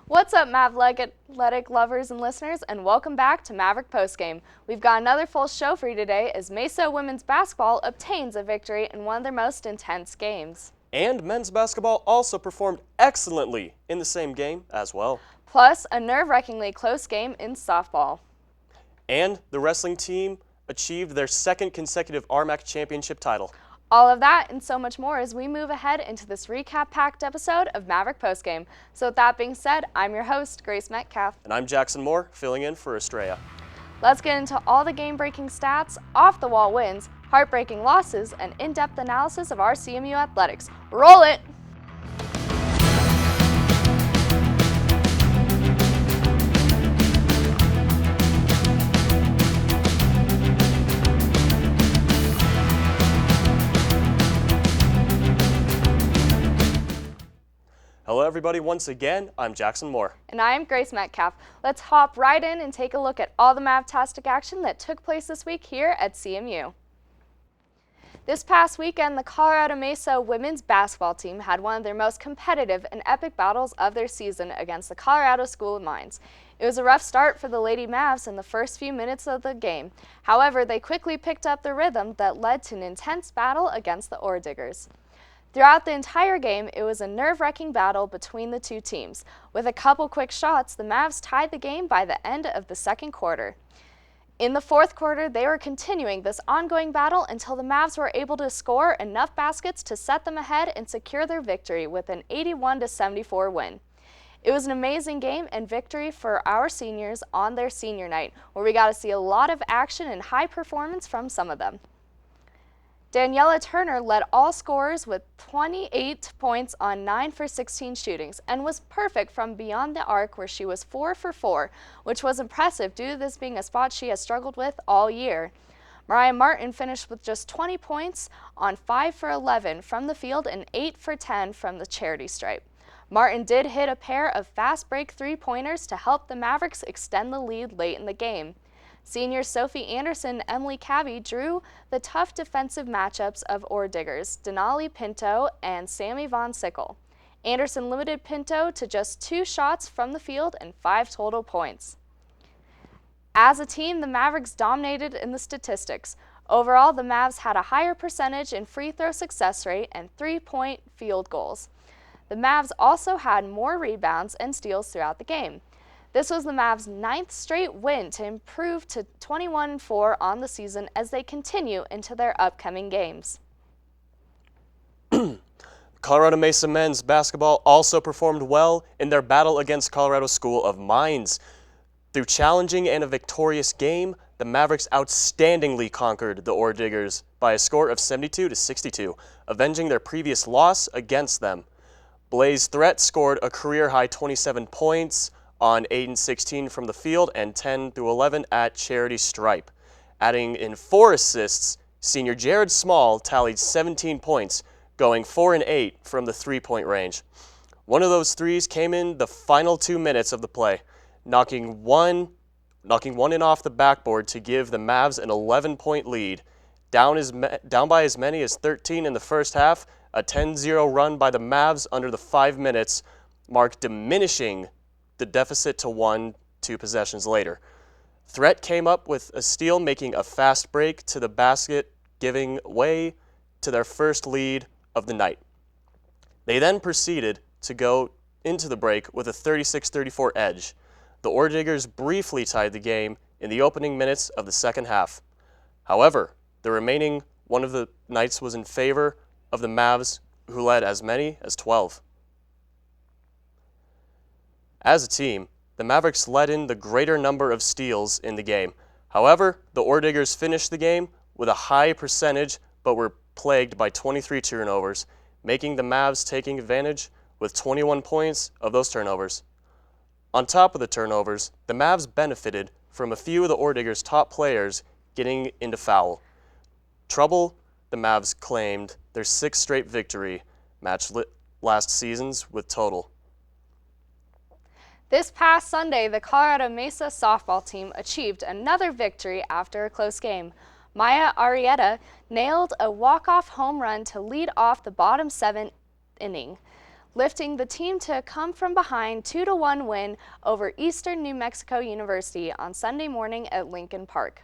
What's up, Athletic lovers and listeners, and welcome back to Maverick Postgame. We've got another full show for you today as Mesa women's basketball obtains a victory in one of their most intense games. And men's basketball also performed excellently in the same game as well. Plus, a nerve-wrackingly close game in softball. And the wrestling team achieved their second consecutive RMAC championship title. All of that and so much more as we move ahead into this recap-packed episode of Maverick Postgame. So with that being said, I'm your host, Grace Metcalf. And I'm Jackson Moore, filling in for Estrella. Let's get into all the game-breaking stats, off-the-wall wins, heartbreaking losses, and in-depth analysis of our CMU athletics. Roll it! Hello everybody, once again, I'm Jackson Moore. And I am Grace Metcalf. Let's hop right in and take a look at all the Mavtastic action that took place this week here at CMU. This past weekend, the Colorado Mesa women's basketball team had one of their most competitive and epic battles of their season against the Colorado School of Mines. It was a rough start for the Lady Mavs in the first few minutes of the game. However, they quickly picked up the rhythm that led to an intense battle against the Ore Diggers. Throughout the entire game, it was a nerve-wracking battle between the two teams. With a couple quick shots, the Mavs tied the game by the end of the second quarter. In the fourth quarter, they were continuing this ongoing battle until the Mavs were able to score enough baskets to set them ahead and secure their victory with an 81-74 win. It was an amazing game and victory for our seniors on their senior night, where we got to see a lot of action and high performance from some of them. Daniela Turner led all scorers with 28 points on 9 for 16 shootings and was perfect from beyond the arc where she was 4 for 4, which was impressive due to this being a spot she has struggled with all year. Mariah Martin finished with just 20 points on 5 for 11 from the field and 8 for 10 from the charity stripe. Martin did hit a pair of fast break three-pointers to help the Mavericks extend the lead late in the game. Seniors Sophie Anderson and Emily Cabby drew the tough defensive matchups of Ore Diggers, Denali Pinto and Sammy Von Sickle. Anderson limited Pinto to just 2 shots from the field and 5 total points. As a team, the Mavericks dominated in the statistics. Overall, the Mavs had a higher percentage in free throw success rate and 3-point field goals. The Mavs also had more rebounds and steals throughout the game. This was the Mavs' 9th straight win to improve to 21-4 on the season as they continue into their upcoming games. Colorado Mesa men's basketball also performed well in their battle against Colorado School of Mines. Through challenging and a victorious game, the Mavericks outstandingly conquered the Ore Diggers by a score of 72-62, avenging their previous loss against them. Blaze Threat scored a career-high 27 points on 8 and 16 from the field and 10 through 11 at charity stripe. Adding in 4 assists, senior Jared Small tallied 17 points, going 4 and 8 from the three-point range. One of those threes came in the final 2 minutes of the play, knocking one in off the backboard to give the Mavs an 11-point lead. Down by as many as 13 in the first half, a 10-0 run by the Mavs under the 5 minutes marked diminishing the deficit to 1 2 possessions later. Threat came up with a steal, making a fast break to the basket, giving way to their first lead of the night. They then proceeded to go into the break with a 36-34 edge. The Ore Diggers briefly tied the game in the opening minutes of the second half. However, the remaining one of the nights was in favor of the Mavs, who led as many as 12. As a team, the Mavericks led in the greater number of steals in the game. However, the Ore Diggers finished the game with a high percentage but were plagued by 23 turnovers, making the Mavs taking advantage with 21 points of those turnovers. On top of the turnovers, the Mavs benefited from a few of the Ore Diggers' top players getting into foul trouble. The Mavs claimed their 6th straight victory, matched last season's with total. This past Sunday, the Colorado Mesa softball team achieved another victory after a close game. Maya Arrieta nailed a walk-off home run to lead off the bottom 7th inning. lifting the team to a come-from-behind 2-1 win over Eastern New Mexico University on Sunday morning at Lincoln Park.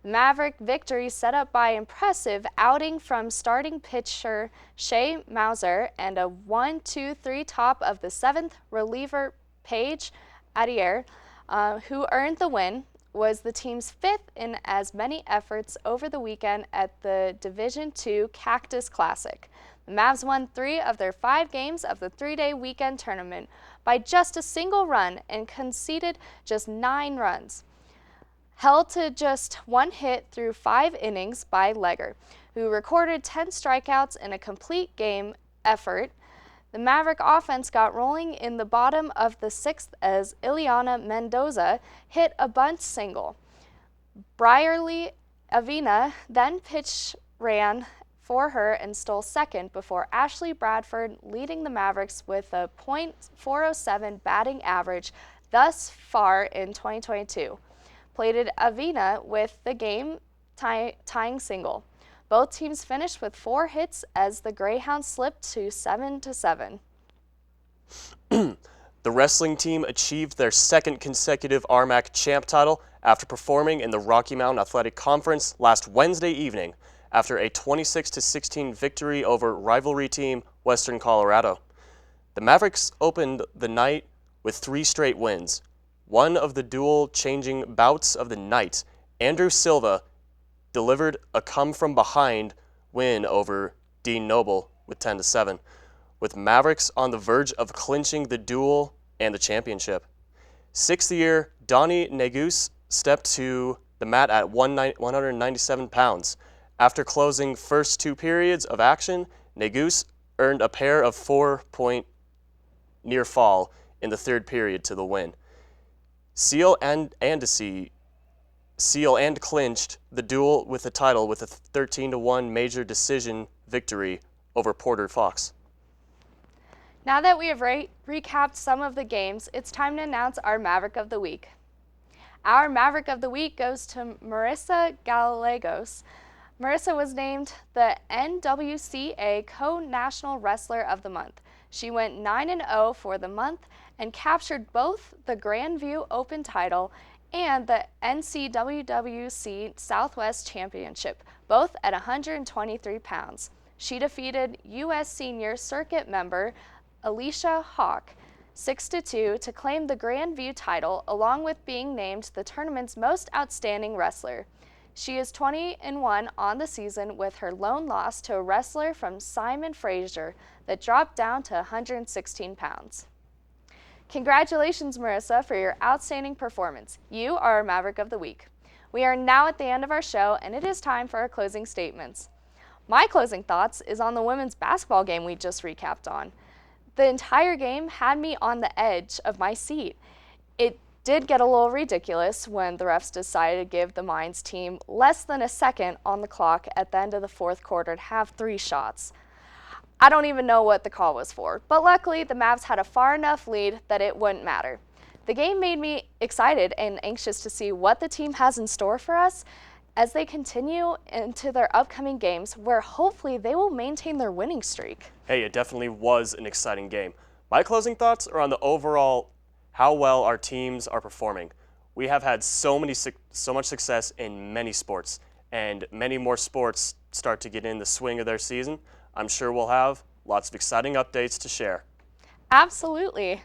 The Maverick victory set up by impressive outing from starting pitcher Shea Mauser and a 1-2-3 top of the 7th reliever Paige Adier, who earned the win, was the team's 5th in as many efforts over the weekend at the Division II Cactus Classic. The Mavs won 3 of their 5 games of the 3-day weekend tournament by just a single run and conceded just 9 runs. Held to just 1 hit through 5 innings by Legger, who recorded 10 strikeouts in a complete game effort. The Maverick offense got rolling in the bottom of the 6th as Ileana Mendoza hit a bunt single. Brierly Avina then ran for her and stole second before Ashley Bradford leading the Mavericks with a .407 batting average thus far in 2022. Plated Avina with the game-tying single. Both teams finished with 4 hits as the Greyhounds slipped to 7-7. The wrestling team achieved their 2nd consecutive RMAC champ title after performing in the Rocky Mountain Athletic Conference last Wednesday evening after a 26-16 victory over rivalry team Western Colorado. The Mavericks opened the night with 3 straight wins. One of the dual-changing bouts of the night, Andrew Silva delivered a come-from-behind win over Dean Noble with 10-7, with Mavericks on the verge of clinching the duel and the championship. 6th-year Donnie Negus stepped to the mat at 197 pounds. After closing first 2 periods of action, Negus earned a pair of 4-point near fall in the 3rd period to the win. Seal and clinched the duel with the title with a 13-1 major decision victory over Porter Fox. Now that we have recapped some of the games, it's time to announce our Maverick of the Week. Our Maverick of the Week goes to Marissa Gallegos. Marissa was named the NWCA Co-National Wrestler of the Month. She went 9-0 for the month and captured both the Grandview Open title and the NCWWC Southwest Championship, both at 123 pounds. She defeated U.S. Senior Circuit member Alicia Hawk 6-2 to claim the Grandview title, along with being named the tournament's most outstanding wrestler. She is 20-1 on the season with her lone loss to a wrestler from Simon Fraser that dropped down to 116 pounds. Congratulations, Marissa, for your outstanding performance. You are our Maverick of the Week. We are now at the end of our show, and it is time for our closing statements. My closing thoughts is on the women's basketball game we just recapped on. The entire game had me on the edge of my seat. It did get a little ridiculous when the refs decided to give the Mines team less than a second on the clock at the end of the 4th quarter to have 3 shots. I don't even know what the call was for, but luckily the Mavs had a far enough lead that it wouldn't matter. The game made me excited and anxious to see what the team has in store for us as they continue into their upcoming games, where hopefully they will maintain their winning streak. Hey, it definitely was an exciting game. My closing thoughts are on the overall how well our teams are performing. We have had so much success in many sports, and many more sports start to get in the swing of their season. I'm sure we'll have lots of exciting updates to share. Absolutely.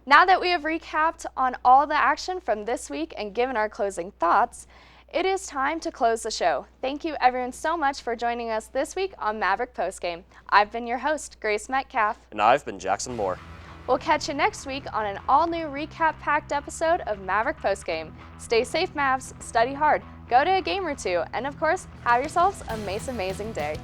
Now that we have recapped on all the action from this week and given our closing thoughts, it is time to close the show. Thank you everyone so much for joining us this week on Maverick Postgame. I've been your host, Grace Metcalf. And I've been Jackson Moore. We'll catch you next week on an all-new recap-packed episode of Maverick Postgame. Stay safe, Mavs, study hard, go to a game or two, and of course, have yourselves a Mesa amazing day.